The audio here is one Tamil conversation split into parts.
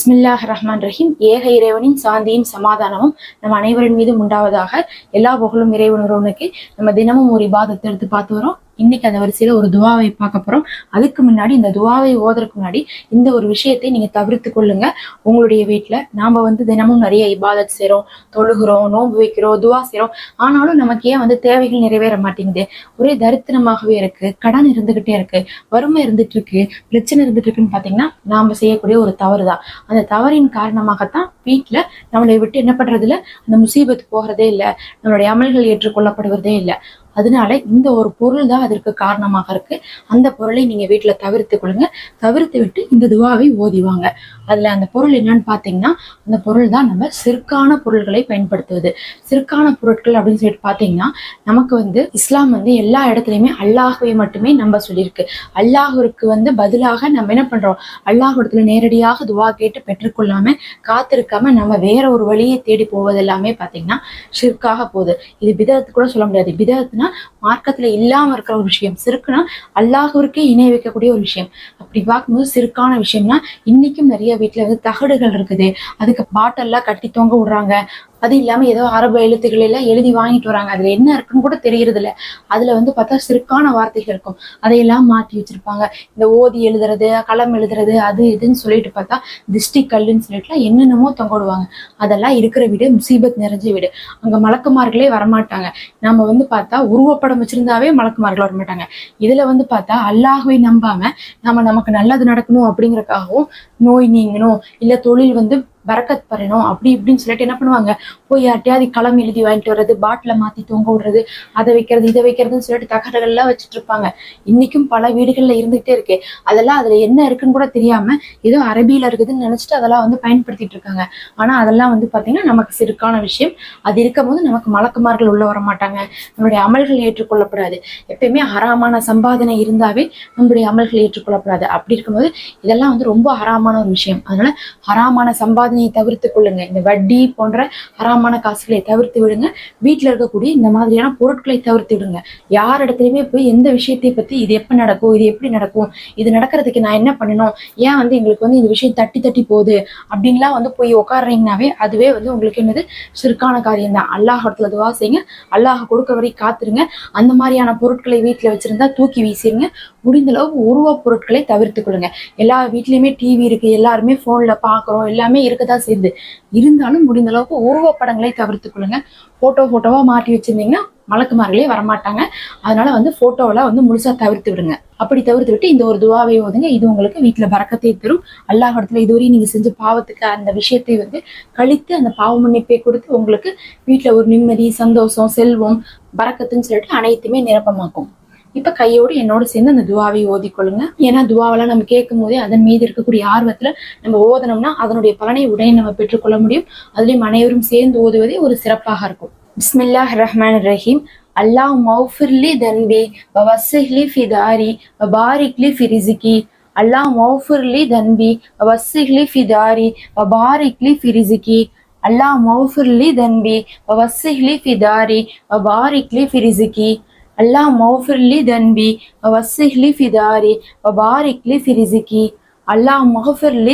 பிஸ்மில்லாஹ் ரஹ்மான் ரஹீம். ஏக இறைவனின் சாந்தியும் சமாதானமும் நம் அனைவரின் மீதும் உண்டாவதாக. எல்லா புகழும் இறைவன் ஒருவனுக்கு. நம்ம தினமும் ஒரு இபாதத்தை எடுத்து பார்த்து வரோம். இன்னைக்கு அந்த வரிசையில ஒரு துவாவை பார்க்க போறோம். அதுக்கு முன்னாடி இந்த துவாவை ஓதுறதுக்கு முன்னாடி இந்த ஒரு விஷயத்தை நீங்க தவிர்த்து கொள்ளுங்க. உங்களுடைய வீட்டுல நாம தினமும் நிறைய இபாதத் செய்றோம், தொழுகிறோம், நோன்பு வைக்கிறோம், துவா செய்றோம். ஆனாலும் நமக்கு ஏன் தேவைகள் நிறைவேற மாட்டேங்குது? ஒரே தரித்திரமாகவே இருக்கு, கடன் இருந்துகிட்டே இருக்கு, வறுமை இருந்துட்டு இருக்கு, பிரச்சனை இருந்துட்டு இருக்குன்னு பாத்தீங்கன்னா நாம செய்யக்கூடிய ஒரு தவறு தான். அந்த தவறின் காரணமாகத்தான் வீட்டுல நம்மளை விட்டு என்ன பண்றதுல அந்த முசீபத்து போகிறதே இல்லை, நம்மளுடைய அமல்கள் ஏற்றுக்கொள்ளப்படுவதே இல்லை. அதனால இந்த ஒரு பொருள் தான் அதற்கு காரணமாக இருக்கு. அந்த பொருளை நீங்க வீட்டுல தவிர்த்து கொள்ளுங்க. தவிர்த்து விட்டு இந்த துவாவை ஓதிவாங்க. அதுல அந்த பொருள் என்னன்னு பாத்தீங்கன்னா, அந்த பொருள் தான் நம்ம சிற்கான பொருள்களை பயன்படுத்துவது. சிற்கான பொருட்கள் அப்படின்னு சொல்லிட்டு பாத்தீங்கன்னா, நமக்கு இஸ்லாம் எல்லா இடத்துலயுமே அல்லாஹுவை மட்டுமே நம்ப சொல்லியிருக்கு. அல்லாஹுக்கு பதிலாக நம்ம என்ன பண்றோம், அல்லாஹிடத்துல நேரடியாக துவா கேட்டு பெற்றுக்கொள்ளாம காத்திருக்காம நம்ம வேற ஒரு வழியை தேடி போவது எல்லாமே பாத்தீங்கன்னா ஷிர்காக போகுது. இது பிதஅத் கூட சொல்ல முடியாது. பிதஅத்னா மார்க்கத்துல இல்லாம இருக்கிற ஒரு விஷயம். சிறுக்குனா அல்லாஹ்விற்கே இணை வைக்கக்கூடிய ஒரு விஷயம். அப்படி பார்க்கும்போது சிறுக்கான விஷயம்னா இன்னைக்கும் நிறைய வீட்டுல தகடுகள் இருக்குது, அதுக்கு பாட்டெல்லாம் கட்டி தொங்க விடுறாங்க. அது இல்லாம ஏதோ அரபு எழுத்துக்கள் எல்லாம் எழுதி வாங்கிட்டு வராங்க. அதுல என்ன இருக்குன்னு கூட தெரியறது இல்ல. அதுல பார்த்தா சிறுக்கான வார்த்தைகள் இருக்கும், அதையெல்லாம் மாற்றி வச்சிருப்பாங்க. இந்த ஓதி எழுதுறது, களம் எழுதுறது, அது இதுன்னு சொல்லிட்டு பார்த்தா திஷ்டி கல்லுன்னு சொல்லிட்டுலாம் என்னென்னமோ தொங்க விடுவாங்க. அதெல்லாம் இருக்கிற வீடு முசீபத் நிறைஞ்ச வீடு. அங்க மலக்குமார்களே வரமாட்டாங்க. நம்ம பார்த்தா உருவப்படம் வச்சிருந்தாவே மலக்குமார்கள் வரமாட்டாங்க. இதுல பார்த்தா அல்லாஹ்வை நம்பாம நமக்கு நல்லது நடக்கணும் அப்படிங்கறக்காகவும், நோய் நீங்கணும், இல்ல தொழில் பரக்கத் பெறணும் அப்படி இப்படின்னு சொல்லிட்டு என்ன பண்ணுவாங்க, போய் யார்ட்டையாவது களம் எழுதி வாங்கிட்டு வர்றது, பாட்டில மாத்தி தொங்க விடுறது, அதை வைக்கிறது இதை வைக்கிறதுன்னு சொல்லிட்டு தகடுகள்லாம் வச்சுட்டு இருப்பாங்க. இன்னைக்கும் பல வீடுகள்ல இருந்துகிட்டே இருக்கு. அதெல்லாம் அதுல என்ன இருக்குன்னு கூட தெரியாம ஏதோ அரபியில இருக்குதுன்னு நினைச்சிட்டு அதெல்லாம் பயன்படுத்திட்டு இருக்காங்க. ஆனா அதெல்லாம் பாத்தீங்கன்னா நமக்கு சிறுக்கான விஷயம். அது இருக்கும் போது நமக்கு மலக்குமார்கள் உள்ள வர மாட்டாங்க, நம்மளுடைய அமல்கள் ஏற்றுக்கொள்ளப்படாது. எப்பயுமே ஹராமான சம்பாதனை இருந்தாவே நம்மளுடைய அமல்கள் ஏற்றுக்கொள்ளப்படாது. அப்படி இருக்கும்போது இதெல்லாம் ரொம்ப ஹராமான ஒரு விஷயம். அதனால ஹராமான சம்பாதனை தவிர்த்து கொள்ளுங்க. இந்த வட்டி போன்ற ஹராமான காசுகளை தவிர்த்து விடுங்க. வீட்டுல இருக்கக்கூடிய இந்த மாதிரியான பொருட்களை தவிர்த்து விடுங்க. யார் இடத்துலயுமே போய் எந்த விஷயத்தை பத்தி இது எப்ப நடக்கும், இது எப்படி நடக்கும், இது நடக்கிறதுக்கு நான் என்ன பண்ணணும், ஏன் எங்களுக்கு இந்த விஷயம் தட்டி தட்டி போகுது அப்படின்லாம் போய் உட்காடுறீங்கன்னாவே அதுவே உங்களுக்கு என்னது சிறுக்கான காரியம் தான். அல்லாஹ் இடத்துல துவா செய்யுங்க, அல்லாஹ் கொடுக்க வரை காத்துருங்க. அந்த மாதிரியான பொருட்களை வீட்டுல வச்சிருந்தா தூக்கி வீசிருங்க. முடிந்த அளவுக்கு உருவ பொருட்களை தவிர்த்து கொள்ளுங்க. எல்லா வீட்லயுமே டிவி இருக்கு, எல்லாருமே போன்ல பாக்குறோம், எல்லாமே இருக்கதான் செய்யுது. இருந்தாலும் முடிந்த அளவுக்கு உருவப்படங்களை தவிர்த்து கொள்ளுங்க. போட்டோவா மாட்டி வச்சிருந்தீங்கன்னா மலக்குமார்களே வரமாட்டாங்க. அதனால போட்டோவெல்லாம் முழுசா தவிர்த்து விடுங்க. அப்படி தவிர்த்து விட்டு இந்த ஒரு துவாவை ஓதுங்க. இது உங்களுக்கு வீட்டுல பரக்கத்தை தரும். அல்லாஹ் இடத்துல இதுவரையும் நீங்க செஞ்ச பாவத்துக்கு அந்த விஷயத்தை கழித்து அந்த பாவ மன்னிப்பை கொடுத்து உங்களுக்கு வீட்டுல ஒரு நிம்மதி, சந்தோஷம், செல்வம், பரக்கத்துன்னு சொல்லிட்டு அனைத்துமே நிரப்பமாக்கும். இப்ப கையோடு என்னோட சேர்ந்து அந்த துவாவை ஓதிக்கொள்ளுங்க. ஏன்னா துவாவெல்லாம் நம்ம கேட்கும் போதே அதன் மீது இருக்கக்கூடிய ஆர்வத்துல நம்ம ஓதனோம்னா அதனுடைய பலனை உடனே நம்ம பெற்றுக்கொள்ள முடியும். அதுலயும் அனைவரும் சேர்ந்து ஓதுவதே ஒரு சிறப்பாக இருக்கும். பிஸ்மில்லாஹ் ரஹ்மான் ரஹீம். அல்லாஹ் மௌஃபிர்லி தன்பி வவஸ்ஸிஹ்லி ஃபி தாரி வபாரிக்லி ஃபி ரிஸ்கி. அல்லாஹ் மௌஃபிர்லி தன்பி வவஸ்ஸிஹ்லி ஃபி தாரி வபாரிக்லி ஃபி ரிஸ்கி. அல்லாஹ் மௌஃபிர்லி தன்பி வவஸ்ஸிஹ்லி ஃபி தாரி வபாரிக்லி ஃபி ரிஸ்கி. அல்லாஹ் மௌஃபிர்லி தன்பி வவஸ்ஸிஹ்லி ஃபி தாரி வபாரிக்லி ஃபி ரிஸ்கி. அல்லாஹ் மௌஃபிர்லி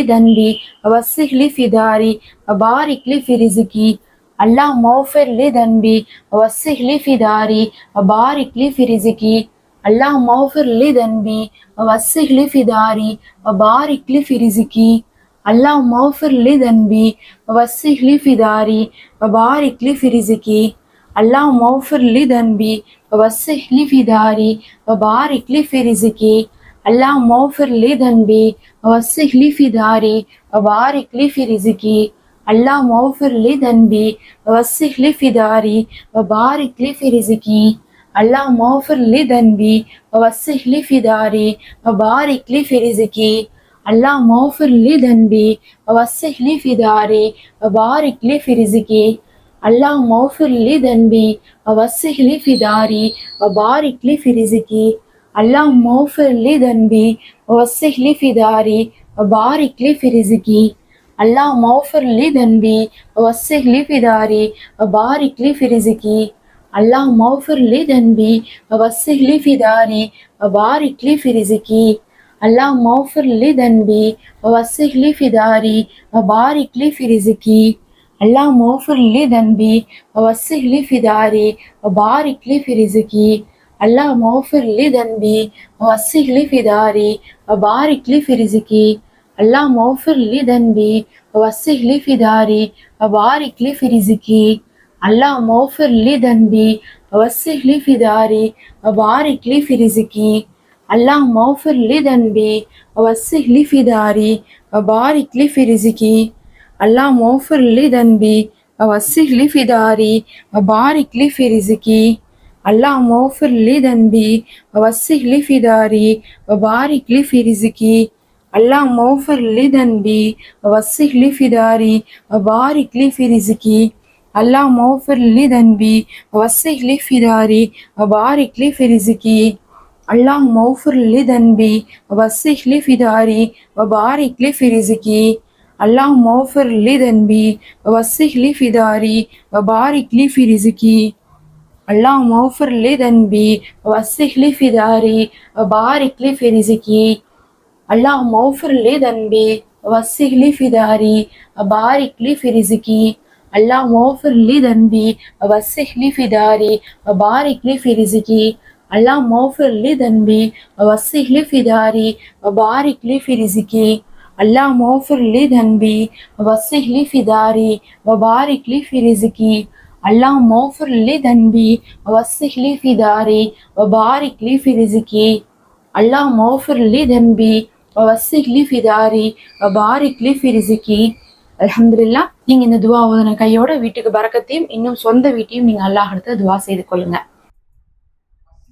தன்பி வவஸ்ஸிஹ்லி ஃபி தாரி வபாரிக்லி ஃபி ரிஸ்கி. அல்லாஹ் மௌஃபிர்லி தன்பி வவஸ்ஸிஹ்லி ஃபி தாரி வபாரிக்லி ஃபி ரிஸ்கி. அல்லாஹ் மௌஃபிர்லி தன்பி வவஸ்ஸிஹ்லி ஃபி தாரி வபாரிக்லி ஃபி ரிஸ்கி. அல்லாஹ் மௌஃபிர்லி தன்பி வவஸ்ஸிஹ்லி ஃபி தாரி வபாரிக்லி ஃபி ரிஸ்கி. அல்லாஹ் மௌஃபிர்லி தன்பி வவஸ்ஸிஹ்லி ஃபி தாரி வபாரிக்லி ஃபி ரிஸ்கி. அல்லாஹ் மௌஃபிர்லி தன்பி வவஸ்ஸிஹ்லி ஃபி தாரி வபாரிக்லி ஃபி ரிஸ்கி. அல்லாஹ் மௌஃபிர்லி தன்பி வவஸ்ஸிஹ்லி ஃபி தாரி வபாரிக்லி ஃபி ரிஸ்கி. அல்லாஹ் மௌஃபிர்லி தன்பி வவஸ்ஸிஹ்லி ஃபி தாரி வபாரிக்லி ஃபி ரிஸ்கி. அல்லாஹ் மௌஃபிர்லி தன்பி வவஸ்ஸிஹ்லி ஃபி தாரி வபாரிக்லி ஃபி ரிஸ்கி. அல்லாஹ் மௌஃபிர்லி தன்பி வவஸ்ஸிஹ்லி ஃபி தாரி வபாரிக்லி ஃபி ரிஸ்கி. அல்லாஹ் மௌஃபிர்லி தன்பி வவஸ்ஸிஹ்லி ஃபி தாரி வபாரிக்லி ஃபி ரிஸ்கி. அல்லாஹ் மௌஃபிர்லி தன்பி வவஸ்ஸிஹ்லி ஃபி தாரி வபாரிக்லி ஃபி ரிஸ்கி. அல்லாஹ் மௌஃபிர்லி தன்பி வவஸ்ஸிஹ்லி ஃபி தாரி வபாரிக்லி ஃபி ரிஸ்கி. اللهم اغفر لي ذنبي ووسع لي في داري وبارك لي في رزقي. اللهم اغفر لي ذنبي ووسع لي في داري وبارك لي في رزقي. اللهم اغفر لي ذنبي ووسع لي في داري وبارك لي في رزقي. اللهم اغفر لي ذنبي ووسع لي في داري وبارك لي في رزقي. اللهم اغفر لي ذنبي ووسع لي في داري وبارك لي في رزقي. اللهم اغفر لي ذنبي ووسع لي في داري وبارك لي في رزقي. اللهم اغفر لي ذنبي ووسع لي في داري وبارك لي في رزقي. اللهم اغفر لي ذنبي ووسع لي في داري وبارك لي في رزقي. اللهم اغفر لي ذنبي ووسع لي في داري وبارك لي في رزقي. اللهم اغفر لي ذنبي ووسع لي في داري وبارك لي في رزقي. اللهم اغفر لي ذنبي ووسع لي في داري وبارك لي في رزقي. اللهم اغفر لي ذنبي ووسع لي في داري وبارك لي في رزقي. اللهم اغفر لي ذنبي ووسع لي في داري وبارك لي في رزقي. اللهم اغفر لي ذنبي ووسع لي في داري وبارك لي في رزقي. اللهم اغفر لي ذنبي ووسع لي في داري وبارك لي في رزقي. اللهم اغفر لي ذنبي ووسع لي في داري وبارك لي في رزقي. اللهم اغفر لي ذنبي ووسع لي في داري وبارك لي في رزقي. اللهم اغفر لي ذنبي ووسع لي في داري وبارك لي في رزقي. اللهم اغفر لي ذنبي ووسع لي في داري وبارك لي في رزقي. அல்ஹம்துலில்லாஹ். நீங்க இந்த துவா ஓதுன கையோட வீட்டுக்கு பரக்கத்தையும் இன்னும் சொந்த வீட்டையும் நீங்க அல்லாஹ் அடுத்த துவா செய்து கொள்ளுங்க.